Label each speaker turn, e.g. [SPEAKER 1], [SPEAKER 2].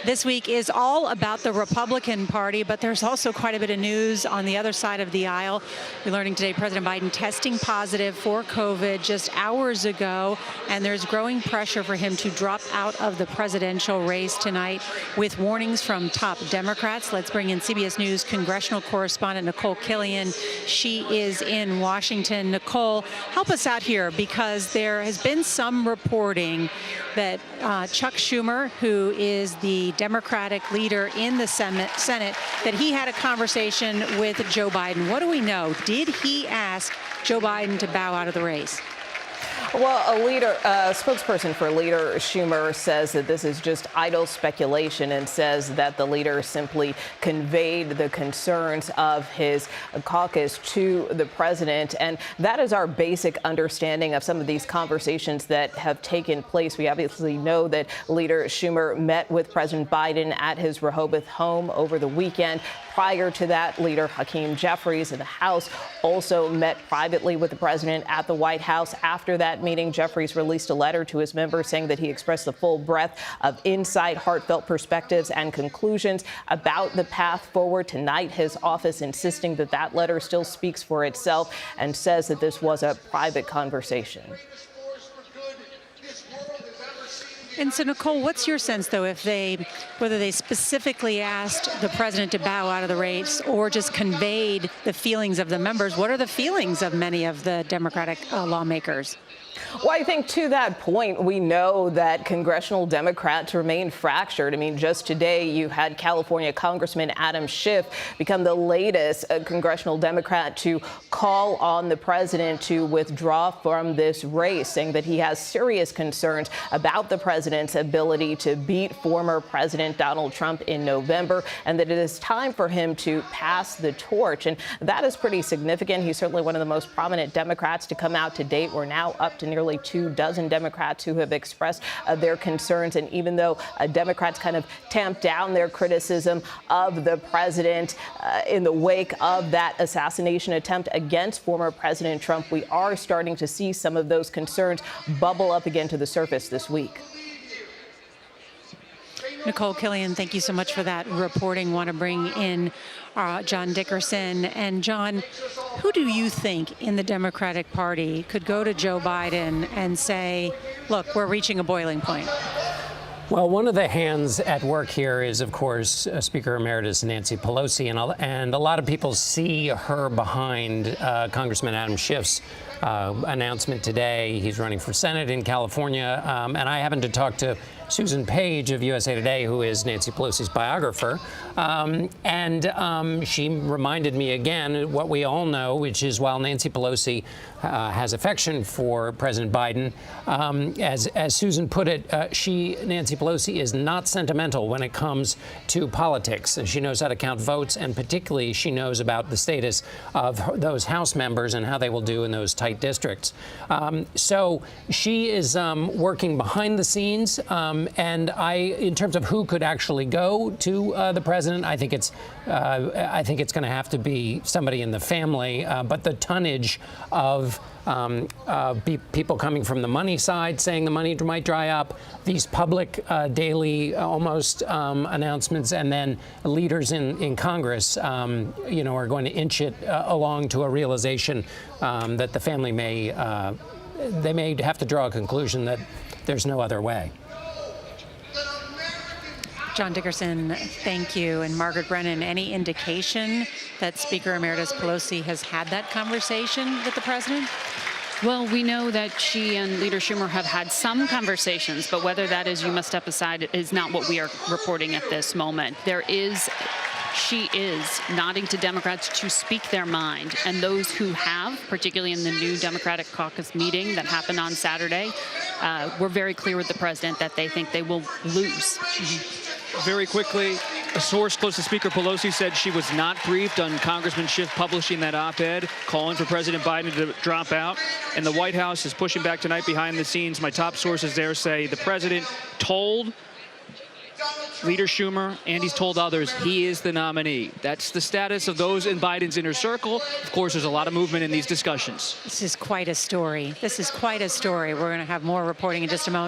[SPEAKER 1] This week is all about the Republican Party, but there's also quite a bit of news on the other side of the aisle. We're learning today President Biden testing positive for COVID just hours ago, and there's growing pressure for him to drop out of the presidential race tonight with warnings from top Democrats. Let's bring in CBS News congressional correspondent Nicole Killion. She is in Washington. Nicole, help us out here, because there has been some reporting that Chuck Schumer, who is the Democratic leader in the Senate, that he had a conversation with Joe Biden. What do we know? Did he ask Joe Biden to bow out of the race?
[SPEAKER 2] Well, a spokesperson for Leader Schumer says that this is just idle speculation and says that the leader simply conveyed the concerns of his caucus to the president. And that is our basic understanding of some of these conversations that have taken place. We obviously know that Leader Schumer met with President Biden at his Rehoboth home over the weekend. Prior to that, Leader Hakeem Jeffries in the House also met privately with the president at the White House. After that meeting, Jeffries released a letter to his members saying that he expressed the full breadth of insight, heartfelt perspectives, and conclusions about the path forward. Tonight, his office insisting that that letter still speaks for itself and says that this was a private conversation.
[SPEAKER 1] And so, Nicole, what's your sense, though, whether they specifically asked the president to bow out of the race or just conveyed the feelings of the members? What are the feelings of many of the Democratic lawmakers?
[SPEAKER 2] Well, I think to that point, we know that congressional Democrats remain fractured. I mean, just today you had California Congressman Adam Schiff become the latest congressional Democrat to call on the president to withdraw from this race, saying that he has serious concerns about the president's ability to beat former President Donald Trump in November, and that it is time for him to pass the torch. And that is pretty significant. He's certainly one of the most prominent Democrats to come out to date. We're now up to nearly 24 Democrats who have expressed their concerns. And even though Democrats kind of tamped down their criticism of the president in the wake of that assassination attempt against former President Trump, we are starting to see some of those concerns bubble up again to the surface this week.
[SPEAKER 1] Nicole Killion, thank you so much for that reporting. Want to bring in John Dickerson. And John, who do you think in the Democratic Party could go to Joe Biden and say, look, we're reaching a boiling point?
[SPEAKER 3] Well, one of the hands at work here is, of course, Speaker Emeritus Nancy Pelosi, and a lot of people see her behind Congressman Adam Schiff's announcement today. He's running for Senate in California, and I happened to talk to Susan Page of USA Today, who is Nancy Pelosi's biographer, and she reminded me again what we all know, which is while Nancy Pelosi has affection for President Biden, as Susan put it, Nancy Pelosi is not sentimental when it comes to politics. And she knows how to count votes, and particularly she knows about the status of those House members and how they will do in those tight districts. So she is working behind the scenes. And in terms of who could actually go to the president, I think it's going to have to be somebody in the family. But the tonnage of people coming from the money side saying the money might dry up, these public daily almost announcements, and then leaders in Congress, are going to inch it along to a realization that the family may have to draw a conclusion that there's no other way.
[SPEAKER 1] John Dickerson, thank you. And Margaret Brennan, any indication that Speaker Emeritus Pelosi has had that conversation with the president?
[SPEAKER 4] Well, we know that she and Leader Schumer have had some conversations, but whether that is you must step aside is not what we are reporting at this moment. She is nodding to Democrats to speak their mind. And those who have, particularly in the new Democratic caucus meeting that happened on Saturday, were very clear with the president that they think they will lose.
[SPEAKER 5] Very quickly, a source close to Speaker Pelosi said she was not briefed on Congressman Schiff publishing that op-ed calling for President Biden to drop out. And the White House is pushing back tonight behind the scenes. My top sources there say the president told Leader Schumer, and he's told others he is the nominee. That's the status of those in Biden's inner circle. Of course, there's a lot of movement in these discussions.
[SPEAKER 1] This is quite a story. We're going to have more reporting in just a moment.